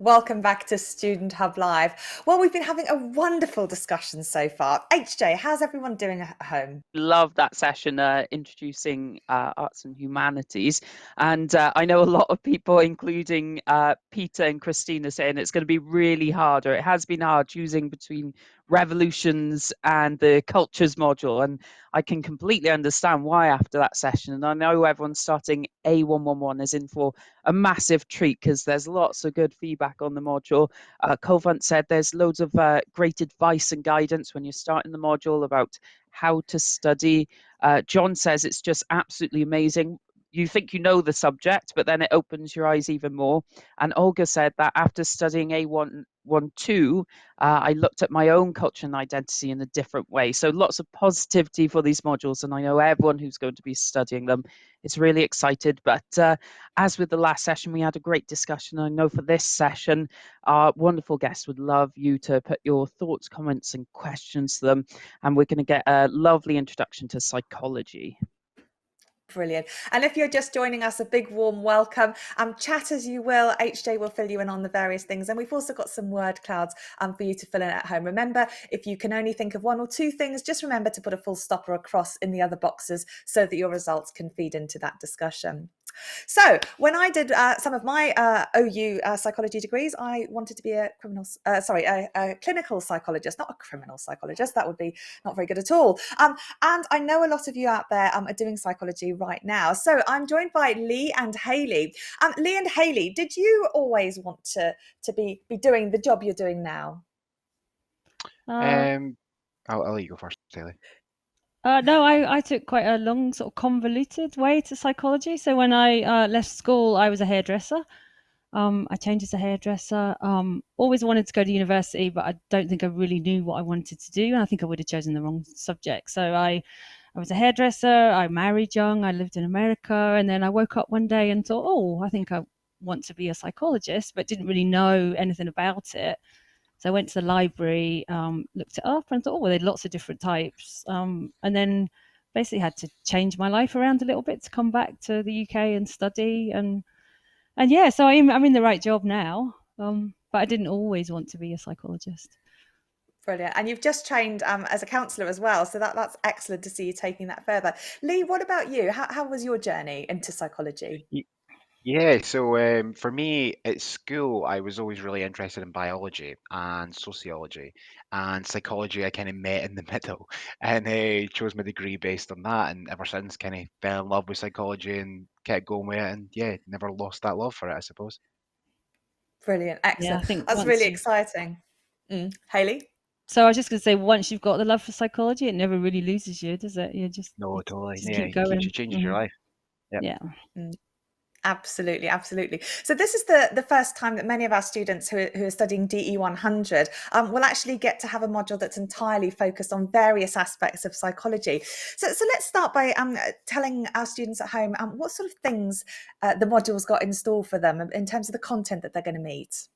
Welcome back to Student Hub Live. Well, we've been having a wonderful discussion so far. HJ, how's everyone doing at home? Love that session introducing arts and humanities. And I know a lot of people, including Peter and Christina, saying it's going to be really hard, or it has been hard choosing between revolutions and the cultures module. And I can completely understand why after that session. And I know everyone's starting A111 is in for a massive treat because there's lots of good feedback on the module. Covant said there's loads of great advice and guidance when you're starting the module about how to study. John says it's just absolutely amazing. You think you know the subject, but then it opens your eyes even more. And Olga said that after studying A112, I looked at my own culture and identity in a different way. So lots of positivity for these modules. And I know everyone who's going to be studying them is really excited. But as with the last session, we had a great discussion. I know for this session, our wonderful guests would love you to put your thoughts, comments, and questions to them. And we're going to get a lovely introduction to psychology. Brilliant. And if you're just joining us, a big warm welcome. Chat as you will. HJ will fill you in on the various things. And we've also got some word clouds for you to fill in at home. Remember, if you can only think of one or two things, just remember to put a full stop or a cross in the other boxes so that your results can feed into that discussion. So when I did some of my OU psychology degrees, I wanted to be a clinical psychologist, not a criminal psychologist. That would be not very good at all. And I know a lot of you out there are doing psychology right now. So I'm joined by Lee and Hayley. Lee and Hayley, did you always want to be doing the job you're doing now? I'll let you go first, Hayley. No, I took quite a long, sort of convoluted way to psychology. So when I left school, I was a hairdresser. I trained as a hairdresser. Always wanted to go to university, but I don't think I really knew what I wanted to do. And I think I would have chosen the wrong subject. So I was a hairdresser. I married young. I lived in America. And then I woke up one day and thought, oh, I think I want to be a psychologist, but didn't really know anything about it. So I went to the library, looked it up, and thought, oh, well, there are lots of different types. And then basically had to change my life around a little bit to come back to the UK and study. And yeah, so I'm in the right job now. But I didn't always want to be a psychologist. Brilliant. And you've just trained as a counsellor as well. So that's excellent to see you taking that further. Lee, what about you? How was your journey into psychology? Yeah, so for me at school, I was always really interested in biology and sociology, and psychology I kind of met in the middle, and chose my degree based on that, and ever since kind of fell in love with psychology and kept going with it, and yeah, never lost that love for it, I suppose. Brilliant. Yeah, I Excellent. think That's really exciting. Hayley? So I was just going to say, once you've got the love for psychology, it never really loses you, does it? You No, totally. just Yeah, keep it keeps you going. changes your life. Yep. Yeah. Mm. Absolutely, absolutely. So this is the first time that many of our students who are studying DE 100 will actually get to have a module that's entirely focused on various aspects of psychology. So let's start by telling our students at home what sort of things the module's got in store for them in terms of the content that they're going to meet.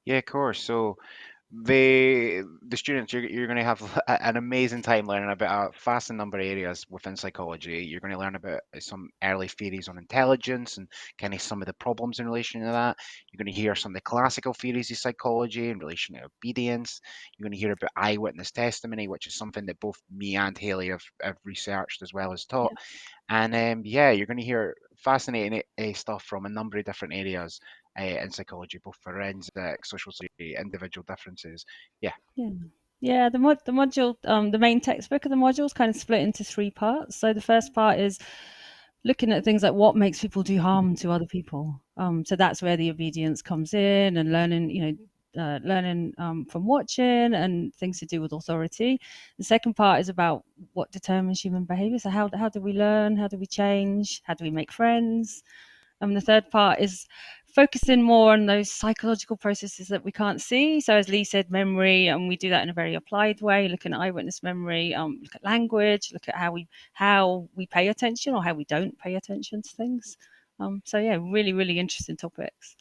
Yeah, of course. So the students you're going to have an amazing time learning about a vast number of areas within psychology. You're going to learn about some early theories on intelligence and kind of some of the problems in relation to that. You're going to hear some of the classical theories of psychology in relation to obedience. You're going to hear about eyewitness testimony, which is something that both me and Haley have researched as well as taught. And yeah, you're going to hear fascinating stuff from a number of different areas in psychology, both forensic, social psychology, individual differences. Yeah. Yeah, the module, the main textbook of the module is kind of split into three parts. So the first part is looking at things like what makes people do harm to other people. So that's where the obedience comes in, and learning, learning from watching and things to do with authority. The second part is about what determines human behavior. So how do we learn? How do we change? How do we make friends? The third part is focusing more on those psychological processes that we can't see. So as Lee said, memory, and we do that in a very applied way, looking at eyewitness memory, look at language, look at how we pay attention or how we don't pay attention to things. So yeah, really, really interesting topics.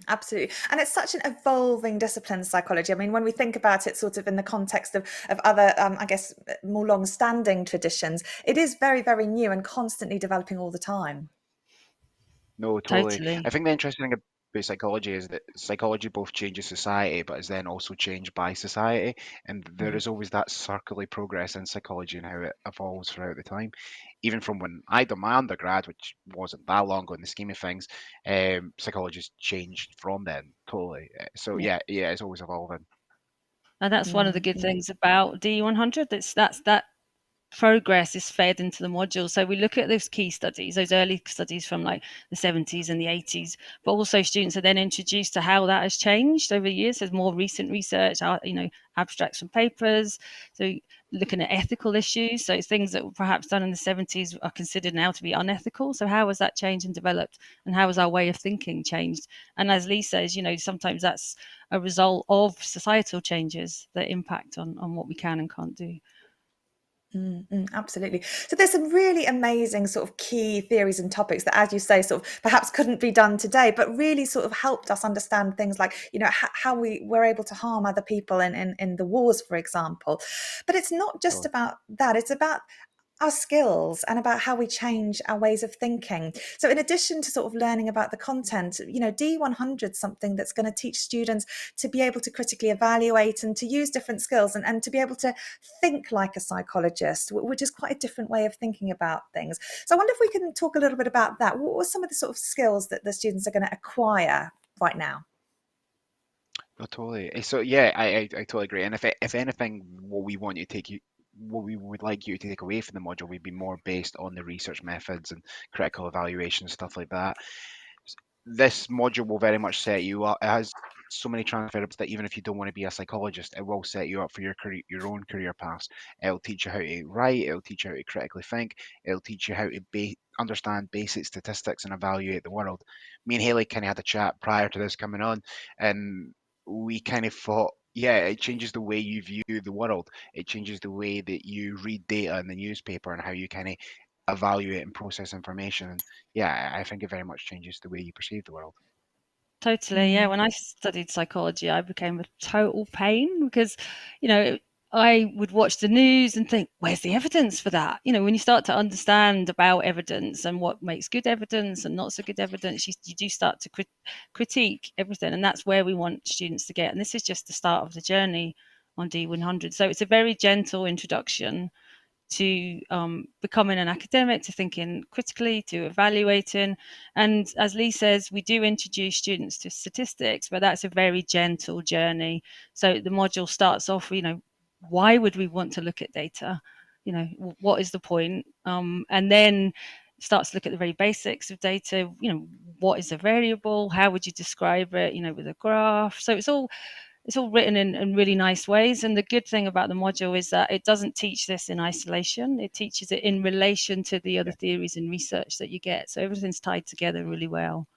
Absolutely. And it's such an evolving discipline, psychology. I mean, when we think about it sort of in the context of other, I guess, more long-standing traditions, it is very, very new and constantly developing all the time. No, totally. Totally. I think the interesting about psychology is that psychology both changes society, but is then also changed by society. And there is always that circular progress in psychology and how it evolves throughout the time. Even from when I done my undergrad, which wasn't that long ago in the scheme of things, psychology's changed from then totally. So Yeah. yeah, it's always evolving. And that's one of the good Mm. things about D100. That's that progress is fed into the module. So we look at those key studies, those early studies from like the 70s and the 80s, but also students are then introduced to how that has changed over the years. There's more recent research, abstracts from papers. So looking at ethical issues. So things that were perhaps done in the 70s are considered now to be unethical. So how has that changed and developed? And how has our way of thinking changed? And as Lee says, sometimes that's a result of societal changes that impact on what we can and can't do. Absolutely. So there's some really amazing sort of key theories and topics that, as you say, sort of perhaps couldn't be done today, but really sort of helped us understand things like, how we were able to harm other people in the wars, for example. But it's not just Totally. about that. It's about our skills and about how we change our ways of thinking. So in addition to sort of learning about the content, D100 is something that's going to teach students to be able to critically evaluate and to use different skills and to be able to think like a psychologist, which is quite a different way of thinking about things. So I wonder if we can talk a little bit about that. What are some of the sort of skills that the students are going to acquire right now? Oh, totally. So yeah, I totally agree. And if anything, what we would like you to take away from the module would be more based on the research methods and critical evaluation, stuff like that. This module will very much set you up. It has so many transferables that even if you don't want to be a psychologist, it will set you up for your career, your own career paths. It'll teach you how to write. It'll teach you how to critically think. It'll teach you how to understand basic statistics and evaluate the world. Me and Hayley kind of had a chat prior to this coming on, and we kind of thought, yeah, it changes the way you view the world. It changes the way that you read data in the newspaper and how you kind of evaluate and process information. And yeah, I think it very much changes the way you perceive the world. Totally, yeah. When I studied psychology, I became a total pain because, I would watch the news and think, where's the evidence for that? When you start to understand about evidence and what makes good evidence and not so good evidence, you do start to critique everything. And that's where we want students to get. And this is just the start of the journey on D100. So it's a very gentle introduction to becoming an academic, to thinking critically, to evaluating. And as Lee says, we do introduce students to statistics, but that's a very gentle journey. So the module starts off, why would we want to look at data? What is the point? And then starts to look at the very basics of data. What is a variable? How would you describe it? With a graph. So it's all written in really nice ways. And the good thing about the module is that it doesn't teach this in isolation. It teaches it in relation to the other theories and research that you get. So everything's tied together really well.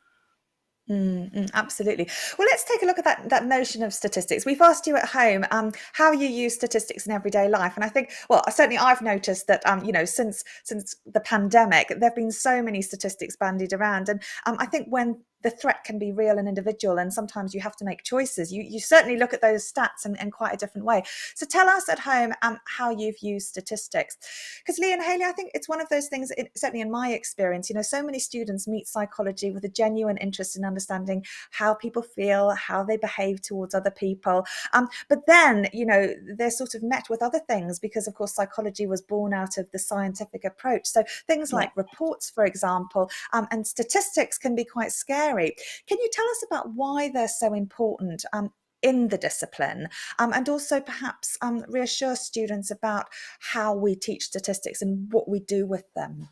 Absolutely. Well, let's take a look at that notion of statistics. We've asked you at home how you use statistics in everyday life, and I think, well, certainly I've noticed that since the pandemic, there've been so many statistics bandied around, and I think when the threat can be real and individual, and sometimes you have to make choices. You certainly look at those stats in quite a different way. So tell us at home how you've used statistics. Because Lee and Hayley, I think it's one of those things, certainly in my experience, so many students meet psychology with a genuine interest in understanding how people feel, how they behave towards other people. But then, they're sort of met with other things because, of course, psychology was born out of the scientific approach. So things like reports, for example, and statistics can be quite scary. Can you tell us about why they're so important in the discipline, and also perhaps reassure students about how we teach statistics and what we do with them?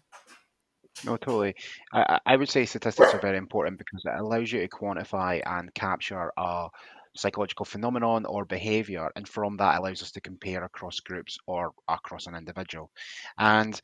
No, totally. I would say statistics are very important because it allows you to quantify and capture a psychological phenomenon or behavior, and from that allows us to compare across groups or across an individual. And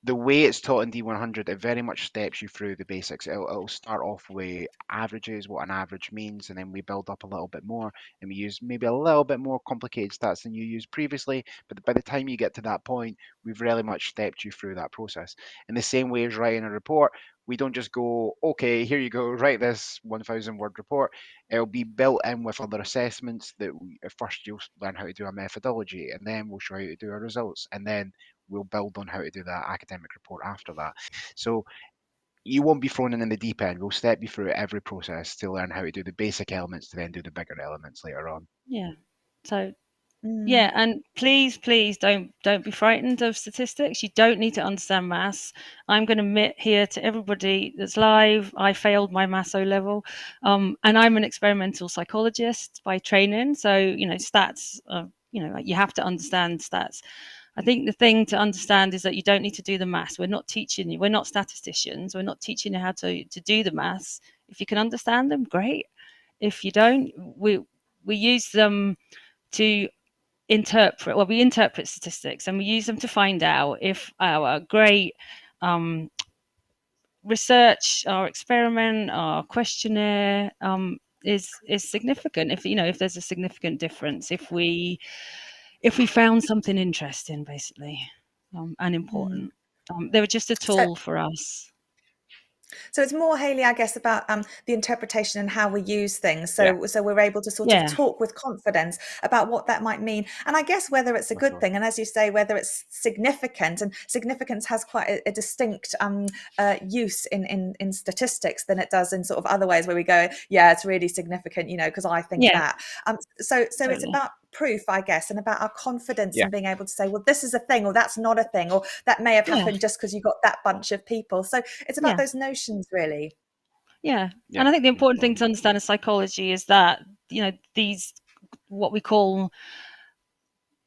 the way it's taught in D100, it very much steps you through the basics. It'll start off with averages, what an average means, and then we build up a little bit more, and we use maybe a little bit more complicated stats than you used previously. But by the time you get to that point, we've really much stepped you through that process. In the same way as writing a report, we don't just go, okay, here you go, write this 1,000 word report. It'll be built in with other assessments that at first you'll learn how to do a methodology, and then we'll show you how to do our results, and then we'll build on how to do that academic report after that. So you won't be thrown in the deep end. We'll step you through every process to learn how to do the basic elements to then do the bigger elements later on. Yeah. So yeah, and please don't be frightened of statistics. You don't need to understand maths. I'm going to admit here to everybody that's live, I failed my maths O level, and I'm an experimental psychologist by training. So stats, you have to understand stats. I think the thing to understand is that you don't need to do the maths. We're not teaching you. We're not statisticians. We're not teaching you how to do the maths. If you can understand them, great. If you don't, we use them to we interpret statistics, and we use them to find out if our great research, our experiment, our questionnaire is significant. If there's a significant difference, if we found something interesting, basically, and important. They were just a tool for us. So it's more, Hayley, I guess, about the interpretation and how we use things. So we're able to sort of talk with confidence about what that might mean. And I guess whether it's a good thing, and as you say, whether it's significant, and significance has quite a distinct use in statistics than it does in sort of other ways where we go, yeah, it's really significant, because I think that. So totally. It's about proof, I guess, and about our confidence in being able to say, well, this is a thing, or that's not a thing, or that may have happened just because you got that bunch of people. So it's about those notions, really. And I think the important thing to understand in psychology is that these, what we call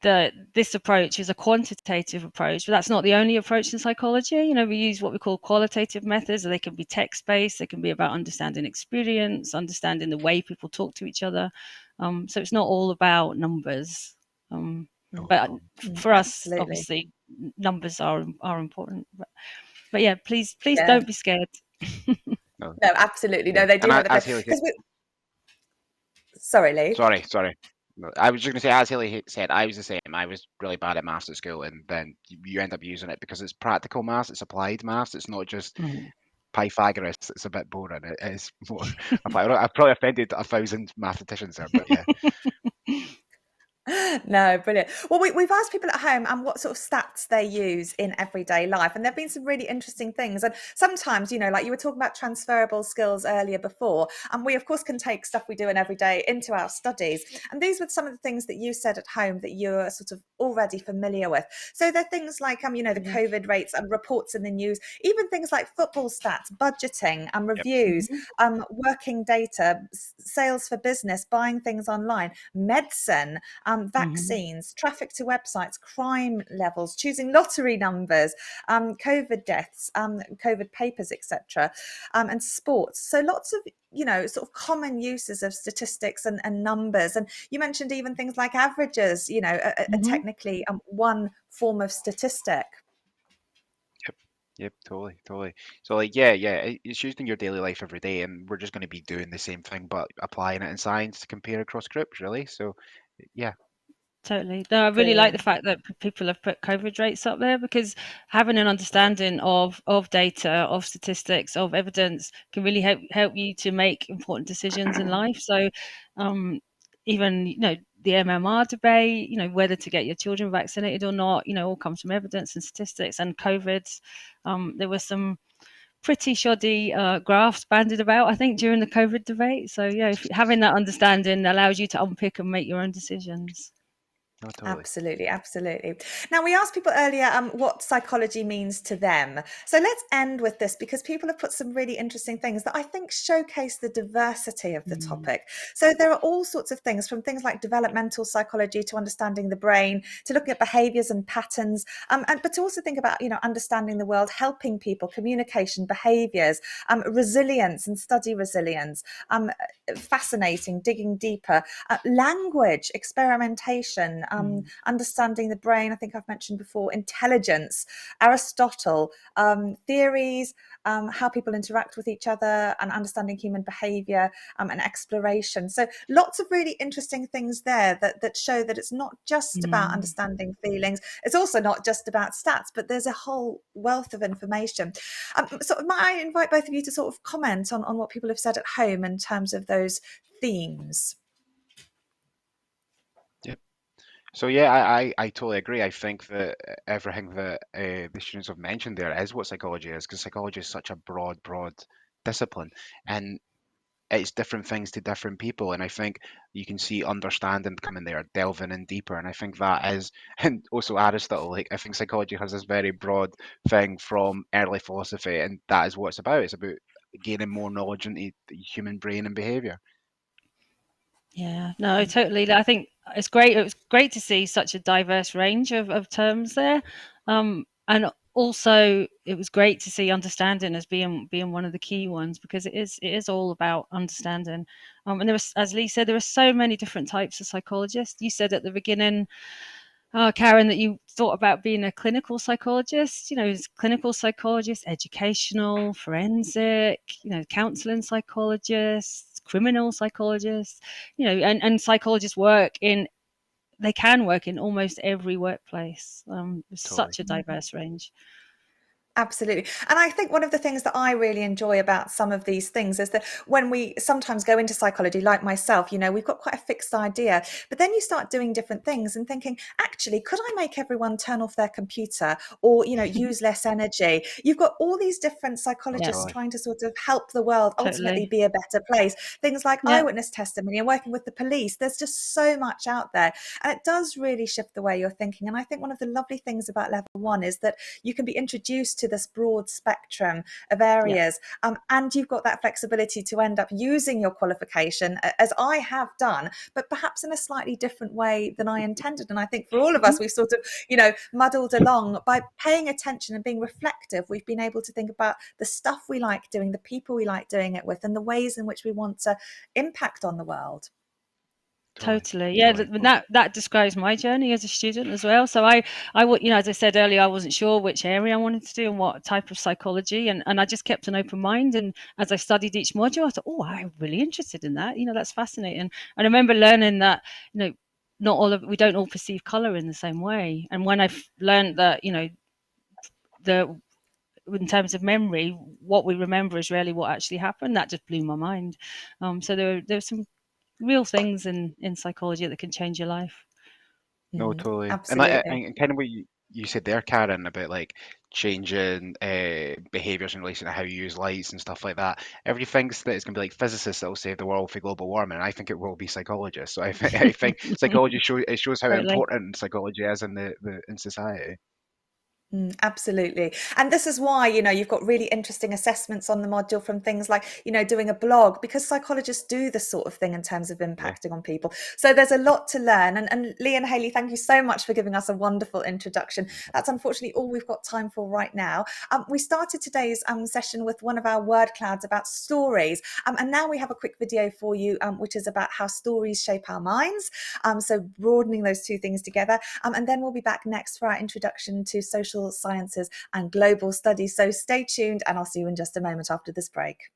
this approach, is a quantitative approach, but that's not the only approach in psychology. We use what we call qualitative methods. They can be text-based. They can be about understanding experience, understanding the way people talk to each other. So it's not all about numbers. But for us, obviously, numbers are important. But yeah, please don't be scared. No, absolutely. No, they do have the Sorry, Lee. Sorry. I was just going to say, as Hayley said, I was the same. I was really bad at maths at school, and then you end up using it because it's practical maths, it's applied maths. It's not just Pythagoras. It's a bit boring. It is more. I've probably offended 1,000 mathematicians there, but yeah. No, brilliant. Well, we've asked people at home what sort of stats they use in everyday life, and there have been some really interesting things. And sometimes, like you were talking about transferable skills earlier before, and we of course can take stuff we do in every day into our studies. And these were some of the things that you said at home that you're sort of already familiar with. So they're things like the COVID rates and reports in the news, even things like football stats, budgeting and reviews, working data, sales for business, buying things online, medicine, vaccines, traffic to websites, crime levels, choosing lottery numbers, COVID deaths, COVID papers, etc., and sports. So lots of sort of common uses of statistics and numbers. And you mentioned even things like averages, are technically one form of statistic. Yep, totally. So it's used in your daily life every day, and we're just going to be doing the same thing but applying it in science to compare across groups, really. So yeah. Totally. No, I really like the fact that people have put COVID rates up there, because having an understanding of data, of statistics, of evidence can really help you to make important decisions in life. So even the MMR debate, whether to get your children vaccinated or not, all comes from evidence and statistics. And COVID, there were some pretty shoddy graphs banded about, I think, during the COVID debate. So yeah, having that understanding allows you to unpick and make your own decisions. Oh, totally. Absolutely. Now, we asked people earlier what psychology means to them. So let's end with this, because people have put some really interesting things that I think showcase the diversity of the topic. So there are all sorts of things, from things like developmental psychology to understanding the brain, to looking at behaviors and patterns, but to also think about, understanding the world, helping people, communication, behaviors, resilience and study resilience, fascinating, digging deeper, language, experimentation, understanding the brain, I think I've mentioned before, intelligence, Aristotle, theories, how people interact with each other, and understanding human behavior, and exploration. So lots of really interesting things there that show that it's not just about understanding feelings. It's also not just about stats, but there's a whole wealth of information. So might I invite both of you to sort of comment on what people have said at home in terms of those themes? So yeah, I totally agree. I think that everything that the students have mentioned there is what psychology is, because psychology is such a broad discipline, and it's different things to different people. And I think you can see understanding coming there, delving in deeper. And I think that is, and also Aristotle, like I think psychology has this very broad thing from early philosophy, and that is what it's about. It's about gaining more knowledge into the human brain and behavior. Yeah, no, totally. I think it's great. It was great to see such a diverse range of terms there, and also it was great to see understanding as being one of the key ones, because it is all about understanding. And there was, as Lee said, there are so many different types of psychologists. You said at the beginning, Karen, that you thought about being a clinical psychologist. There's clinical psychologist, educational, forensic, counseling psychologists, criminal psychologists, and psychologists they can work in almost every workplace. There's Totally. such a diverse range. Absolutely. And I think one of the things that I really enjoy about some of these things is that when we sometimes go into psychology, like myself, we've got quite a fixed idea, but then you start doing different things and thinking, actually, could I make everyone turn off their computer or, use less energy? You've got all these different psychologists Totally. trying to sort of help the world ultimately Totally. be a better place. Things like Yeah. eyewitness testimony and working with the police. There's just so much out there. And it does really shift the way you're thinking. And I think one of the lovely things about level 1 is that you can be introduced to this broad spectrum of areas, and you've got that flexibility to end up using your qualification, as I have done, but perhaps in a slightly different way than I intended. And I think for all of us, we've sort of muddled along by paying attention and being reflective. We've been able to think about the stuff we like doing, the people we like doing it with, and the ways in which we want to impact on the world. Totally. Yeah, that describes my journey as a student as well. So I as I said earlier, I wasn't sure which area I wanted to do and what type of psychology, and I just kept an open mind. And as I studied each module, I thought, oh, I'm really interested in that. That's fascinating. And I remember learning that we don't all perceive color in the same way. And when I learned that in terms of memory, what we remember is rarely what actually happened, that just blew my mind. So there's some real things in psychology that can change your life. No, totally. Absolutely. And kind of what you said there, Karen, about like changing behaviors in relation to how you use lights and stuff like that. Everybody thinks that it's going to be like physicists that will save the world for global warming. And I think it will be psychologists. So I think psychology shows how Totally. important psychology is in society. Absolutely. And this is why, you've got really interesting assessments on the module from things like, doing a blog, because psychologists do this sort of thing in terms of impacting on people. So there's a lot to learn. And Lee and Hayley, thank you so much for giving us a wonderful introduction. That's unfortunately all we've got time for right now. We started today's session with one of our word clouds about stories. And now we have a quick video for you, which is about how stories shape our minds. So broadening those two things together. And then we'll be back next for our introduction to social sciences and global studies. So stay tuned, and I'll see you in just a moment after this break.